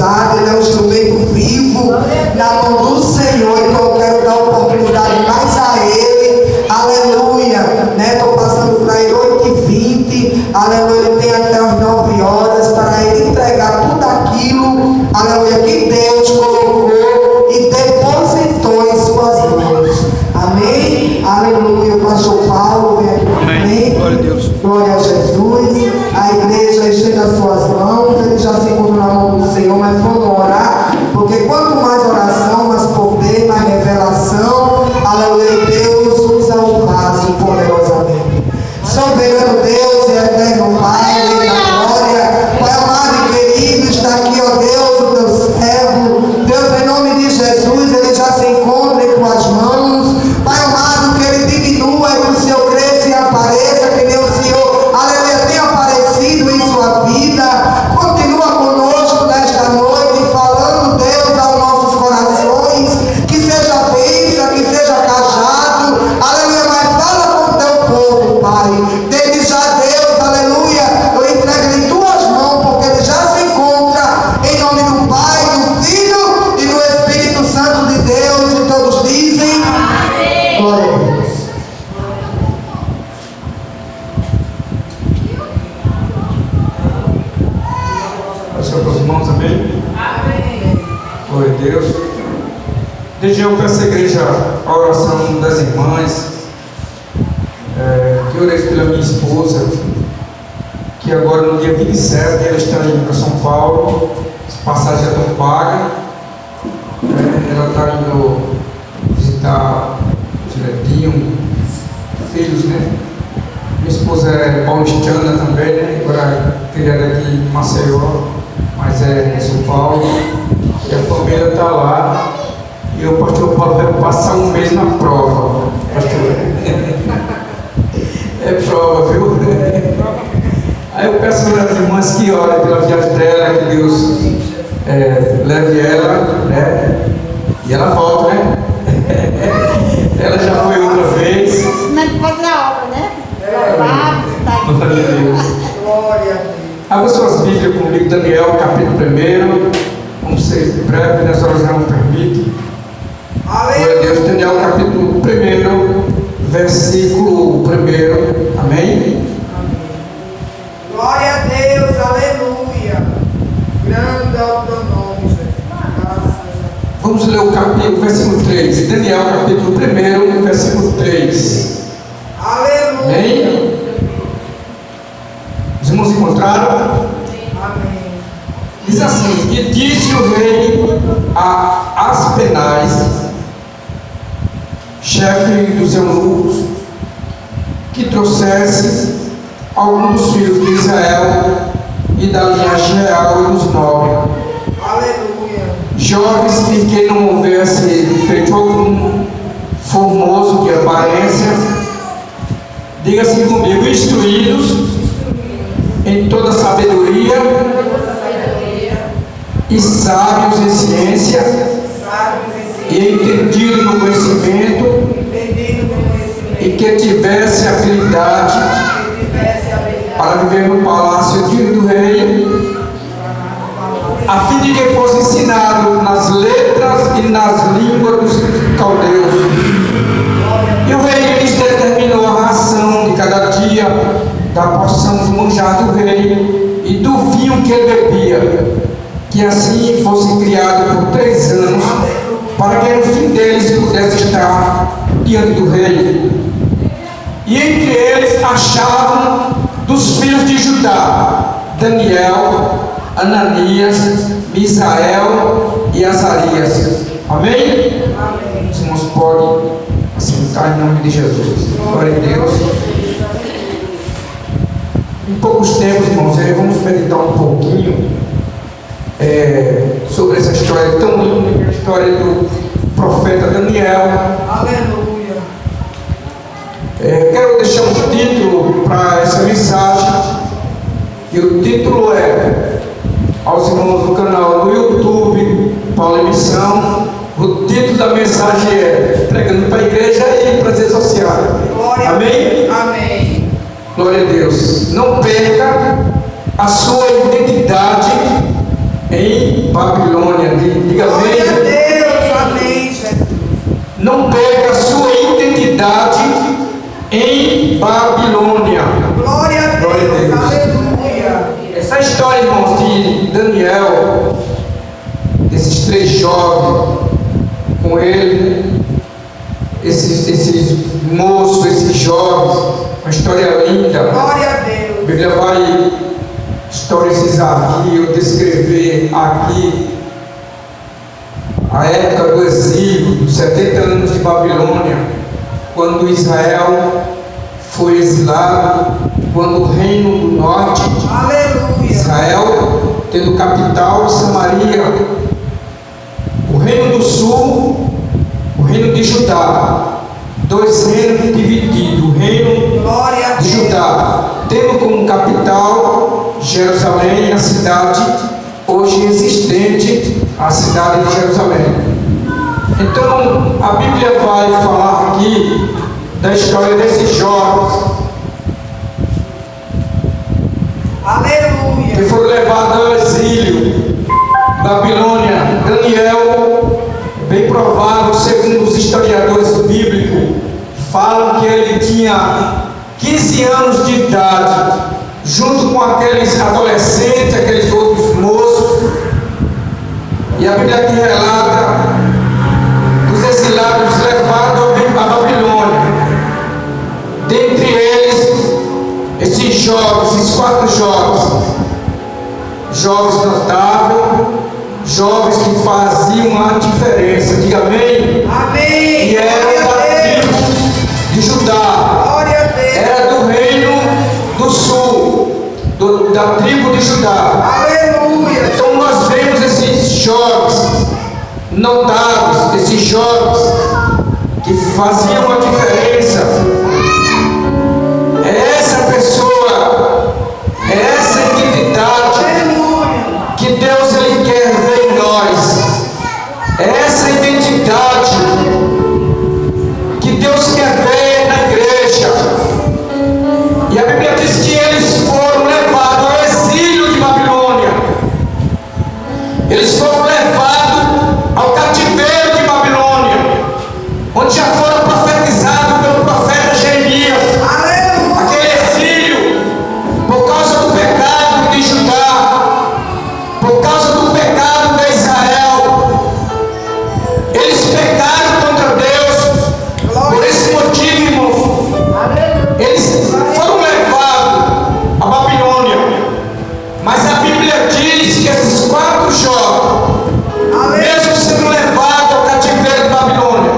usado, ele é um instrumento vivo na mão do Senhor. Então eu quero dar oportunidade mais a ele, aleluia, né? Estou passando para ele 8h20, aleluia, ele tem até as 9 horas para ele entregar tudo aquilo, aleluia, que Deus colocou e depositou em suas mãos. Amém? Aleluia. O pastor Paulo vem aqui. Amém? Glória a Deus. Glória a Jesus. A igreja estende as suas mãos. Ele já se encontra na mão do Senhor, mas vamos orar, porque quanto mais oração, mais poder, mais revelação, aleluia, Deus usa o vaso poderosamente. Soberano Deus e eterno Pai, Rei da glória, Pai amado e querido, está aqui, ó Deus, o teu servo. Deus, em nome de Jesus, ele já se encontra em tuas mãos. Pai amado, que ele diminua e que o Senhor cresça e apareça, que nem o Senhor, aleluia, tenha aparecido em sua vida. Continua conosco nesta noite, falando, Deus, aos nossos corações, que seja bênção, que seja cajado, aleluia, mas fala com o teu povo, Pai. Desde já, Deus, aleluia, eu entrego em tuas mãos, porque ele já se encontra em nome do Pai, do Filho e do Espírito Santo de Deus, e todos dizem amém. Glória a Deus. Pastor para os irmãos, amém? Glória a Deus. Desde eu peço à igreja a oração das irmãs, que orei pela minha esposa, que agora no dia 27 ela está indo para São Paulo, as passagens já estão pagas, ela está indo visitar os netinhos, filhos, né? Minha esposa é paulistana também, né? Agora criada aqui em Maceió, mas é em São Paulo, e a família está lá, e o pastor Paulo vai passar um mês na prova, pastor. É prova, viu? Aí eu peço às irmãs que orem pela viagem dela, que Deus leve ela, né? E ela volta, né? Ela já foi outra vez. Não é de fazer a obra, né? Glória a Deus. Glória a Deus. Abra suas Bíblias comigo, Daniel, capítulo 1. Vamos ser breves, nessa hora não permite. Glória a Deus, Daniel, capítulo 1, versículo 1. Amém? Glória a Deus, aleluia. Grande é o teu nome, Jesus. Graças a Deus. Vamos ler o capítulo, versículo 3. Daniel, capítulo 1, versículo 3. Aleluia. Amém? Os irmãos encontraram? Amém. Diz assim: e disse o rei a Aspenaz, chefe dos eunucos, que trouxesse algum dos filhos de Israel e da linhagem real e dos nobres, Aleluia. jovens em que não houvesse defeito algum, formoso de aparência, diga-se comigo, instruídos em toda sabedoria e sábios em ciência e entendidos no conhecimento, e que tivesse habilidade para viver no palácio do rei, a fim de que fosse ensinado nas letras e nas línguas dos caldeus. E o rei lhes determinou a ração de cada dia da porção do manjar do rei e do vinho que ele bebia, que assim fosse criado por 3 anos, para que no fim deles pudesse estar diante do rei. E entre eles achavam dos filhos de Judá Daniel, Ananias, Misael e Azarias. Amém? Amém. Os irmãos podem sentar em nome de Jesus. Glória a Deus. Em poucos tempos, irmãos, vamos meditar um pouquinho sobre essa história tão linda, a história do profeta Daniel. Aleluia. Quero deixar um título para essa mensagem, e o título é, aos irmãos do canal do YouTube, Paulo Missão, o título da mensagem é Pregando para a Igreja e para as redes sociais. Amém? Amém. Glória a Deus. Não perca a sua identidade em Babilônia. Diga Glória a amém. Deus, amém, Jesus. Não perca a sua identidade em Babilônia. Glória a Glória a Deus, Deus. aleluia. Essa história, irmãos, de Daniel, desses 3 jovens, com ele, esses moços, esses jovens, uma história linda. Glória a A Deus. Bíblia vai historicizar aqui, ou descrever aqui a época do exílio, dos 70 anos de Babilônia, quando Israel foi exilado, quando o reino do norte, Aleluia. Israel, tendo capital de Samaria, o reino do sul, o reino de Judá, 2 reinos divididos, o reino Glória a de Deus. Judá, tendo como capital Jerusalém, a cidade hoje existente, a cidade de Jerusalém. Então, a Bíblia vai falar aqui da história desses jovens que Aleluia. foram levados ao exílio, Babilônia. Daniel, bem provável, segundo os historiadores bíblicos, falam que ele tinha 15 anos de idade, junto com aqueles adolescentes, aqueles outros moços. E a Bíblia aqui relata os exilados levados a Babilônia. Dentre eles, esses jovens, esses 4 jovens notáveis, jovens que faziam a diferença. Diga amém. Amém. E eram Glória da a Deus. tribo de Judá. Glória a Deus. Era do reino do sul, da tribo de Judá. Aleluia. Então nós vemos esses jovens notáveis, esses jovens que faziam a diferença. É essa pessoa, é essa identidade Aleluia. que Deus ele quer ver em nós. É essa identidade que Deus quer ver na igreja. E a Bíblia diz que eles foram levados ao exílio de Babilônia. Eles foram levados ao cativeiro de Babilônia, onde já foram profetizados pelo profeta Jeremias. Aleluia. Aquele exílio, por causa do pecado de Judá, por causa do pecado de Israel, eles pecaram contra Deus. Por esse motivo, irmãos, eles foram levados a Babilônia. Mas a Bíblia diz que esses 4 jovens, mesmo sendo levados ao cativeiro de Babilônia,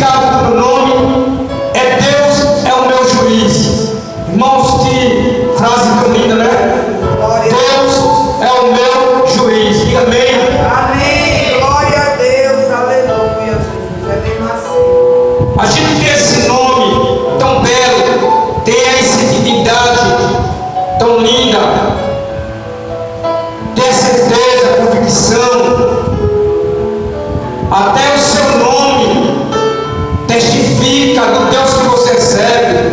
significado do nome é Deus é o meu juiz. Irmãos, que frase tão linda, né? Deus é o meu juiz. Diga amém. Amém. Glória a Deus. Aleluia, Jesus. É bem assim. A gente tem esse nome tão belo, tem essa dignidade tão linda, tem certeza, convicção. Até o seu nome testifica do Deus que você serve.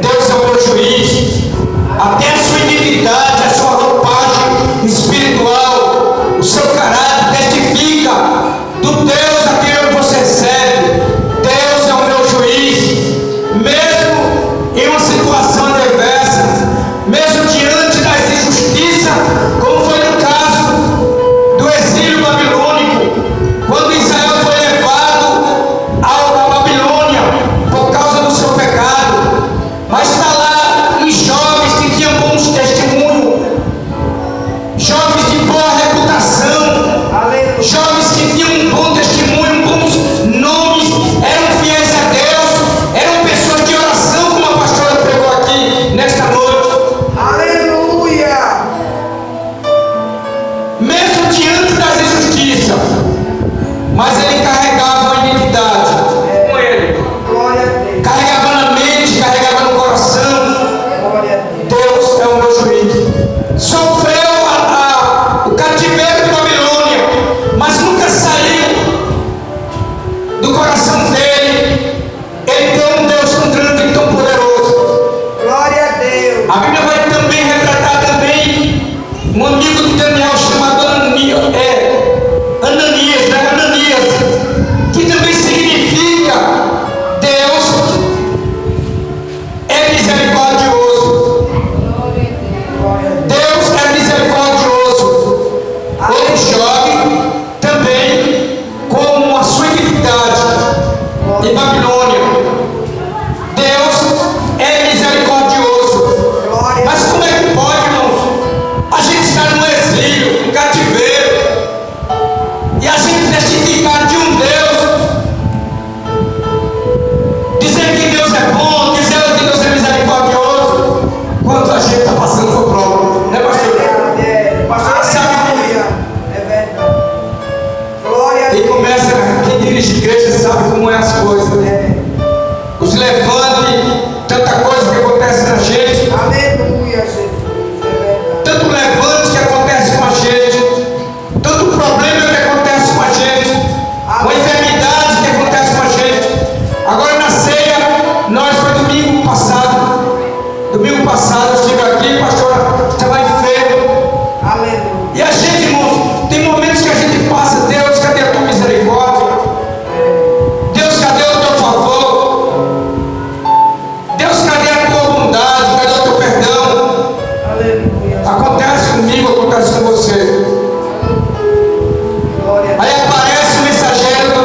Deus é o meu juiz. Até a sua identidade, a sua roupagem espiritual, o seu caráter testifica do Deus a quem você serve. Deus é o meu juiz. Mesmo em uma situação adversa, mesmo diante das injustiças, como foi no caso do exílio babilônico, quando Israel foi levado à Babilônia por causa do seu pecado, mas está lá os jovens que tinham bons testemunhos, jovens de boa reputação, Aleluia. jovens que tinham um bom testemunho, bons nomes, eram fiéis a Deus, eram pessoas de oração, como a pastora pregou aqui nesta noite. Aleluia. Mesmo diante das injustiças, mas ele carregava uma identidade com ele, Glória a Deus. carregava na mente, carregava no coração. Glória a Deus. Deus é o meu juiz. Sofreu o cativeiro de Babilônia, mas nunca saiu do coração dele. Ele tem um Deus tão grande e tão poderoso. Glória a Deus. A Bíblia vai também retratar também um amigo de Daniel chamado Ananias, né? Ananias, que também significa Deus é misericordioso. Glória a Deus. Deus é misericordioso. Ele jogue também como a sua identidade em Babilônia. Deus é misericordioso. Glória a Mas como é que pode, irmãos? A gente está no exílio, no cativeiro, e a gente testificar de um Deus, dizer que Deus é bom, dizer que Deus é misericordioso, quando a gente está passando por prova, né, pastor? Aleluia. É verdade. Glória a Quem Deus. começa, quem dirige igreja sabe como é as coisas. Os levantes, tanta coisa que acontece na gente, Aleluia, Jesus. É verdade. tanto levante que acontece com a gente, tanto problema que acontece com a gente, uma enfermidade que acontece com a gente. Agora na ceia, nós foi domingo passado eu estive aqui, pastora estava enfermo, Aleluia. e a gente, irmãos, tem momentos que a gente passa, Deus, cadê a tua misericórdia? Deus, cadê o teu favor? Deus, cadê a tua bondade? Cadê o teu perdão? Aleluia. Acontece comigo, acontece com você. Glória a Aí Deus. aparece o mensageiro do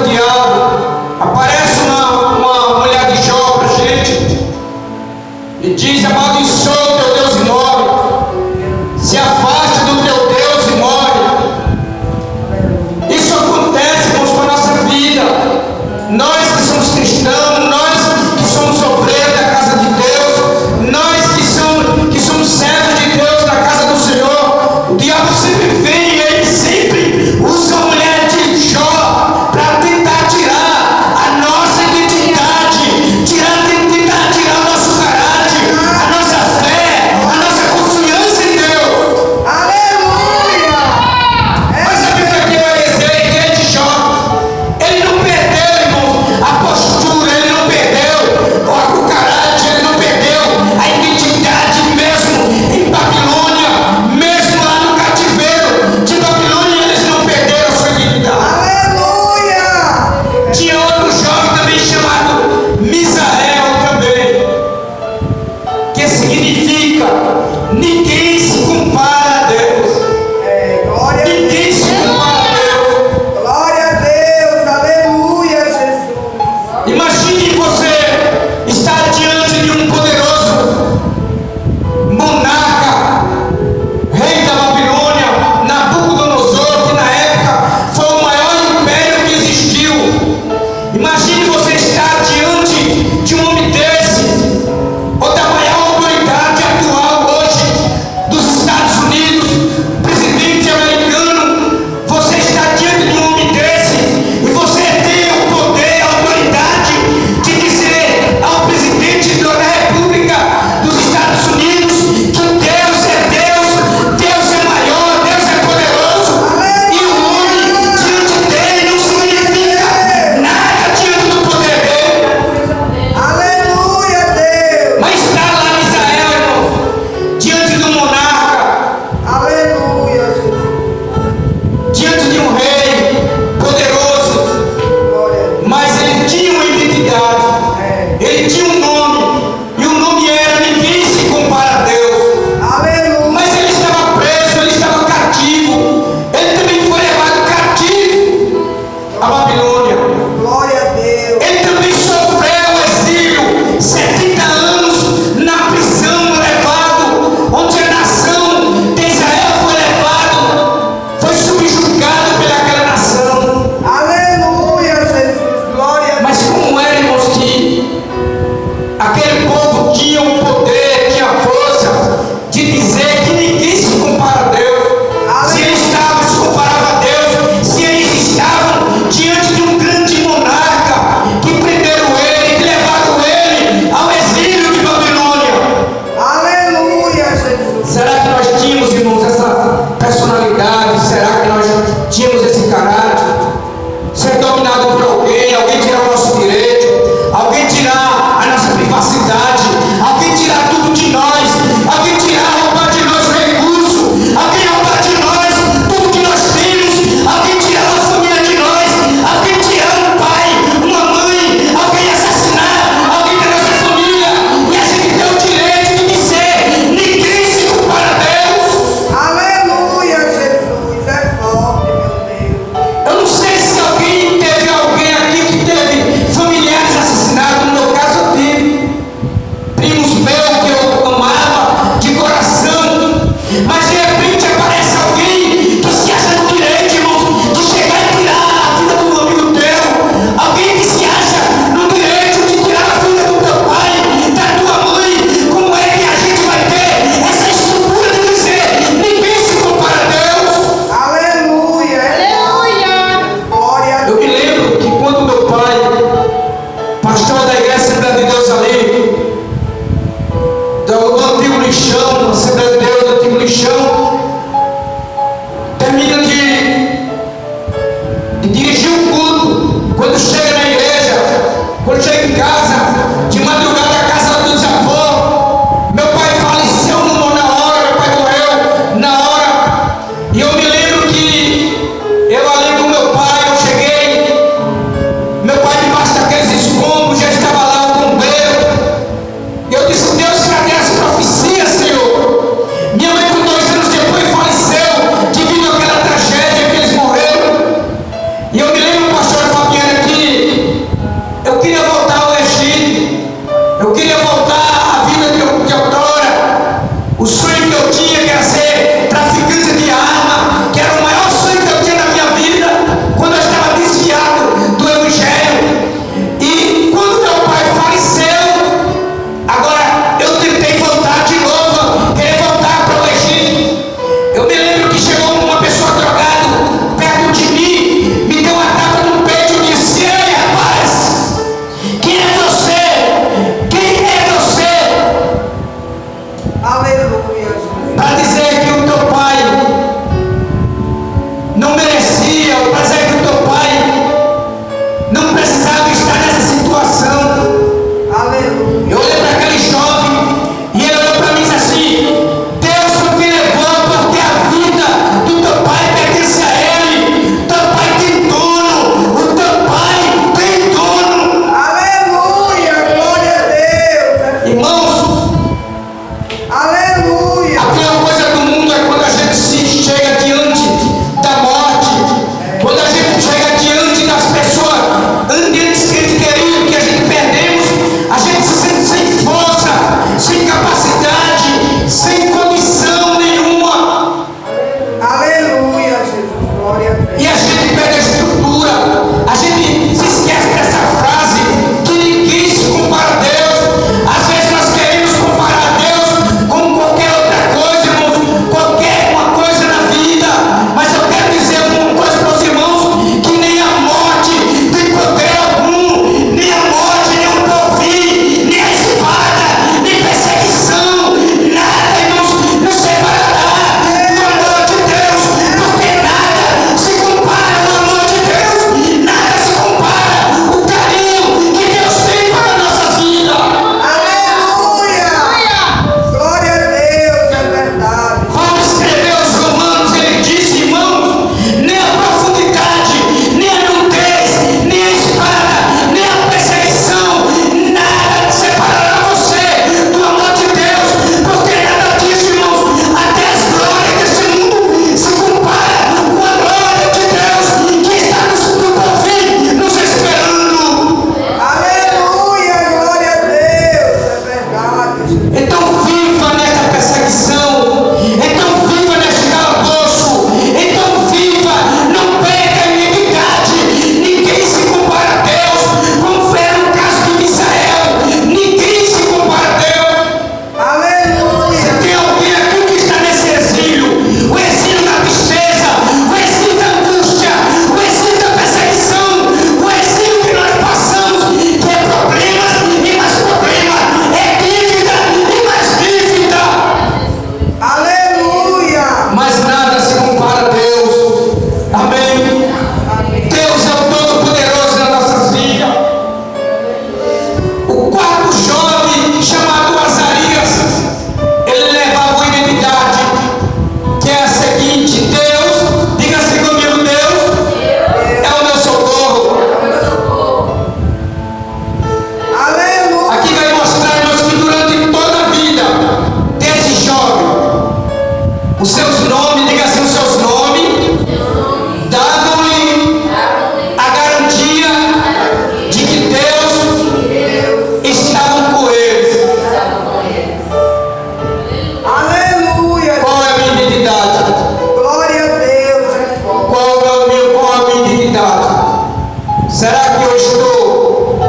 Será que eu estou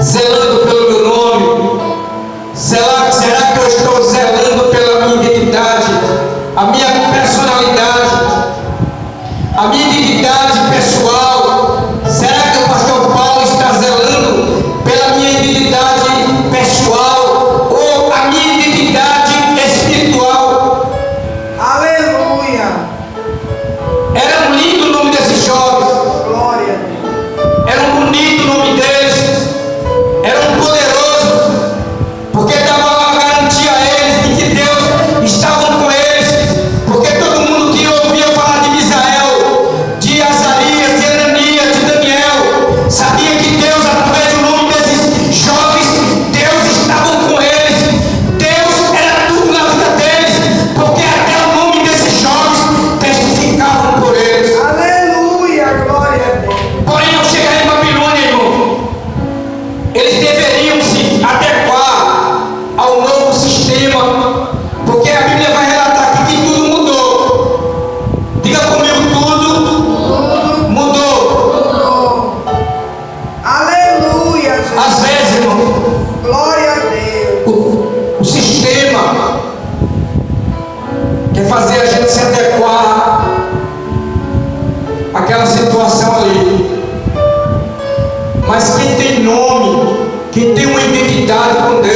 zelando pelo meu nome? Será que eu estou zelando pela minha identidade, a minha personalidade, a minha identidade pessoal? Será que o pastor Paulo está zelando pela minha identidade pessoal ou a minha identidade espiritual? Aleluia. Era um lindo o nome desses jovens, Glória a Deus. era um bonito o nome deles, era um poderoso, porque dava uma garantia a eles de que Deus estava com eles, porque todo mundo que ouvia falar de Misael, de Azarias, de Ananias, de Daniel, sabia que Deus, através do nome desses jovens, Deus estava com eles. Deus era tudo na vida deles, porque até o nome desses jovens testificavam por eles. Aleluia. Glória a Deus. Porém, ao chegar em Babilônia, irmão, eles deveriam se adequar ao novo sistema, porque a Bíblia vai relatar aqui que tudo mudou. Diga comigo, tudo mudou. Aleluia, Jesus. Às vezes, irmão, Glória a Deus. o sistema quer fazer a gente se adequar àquela situação ali. Mas quem tem nome, quem tem uma identidade com Deus,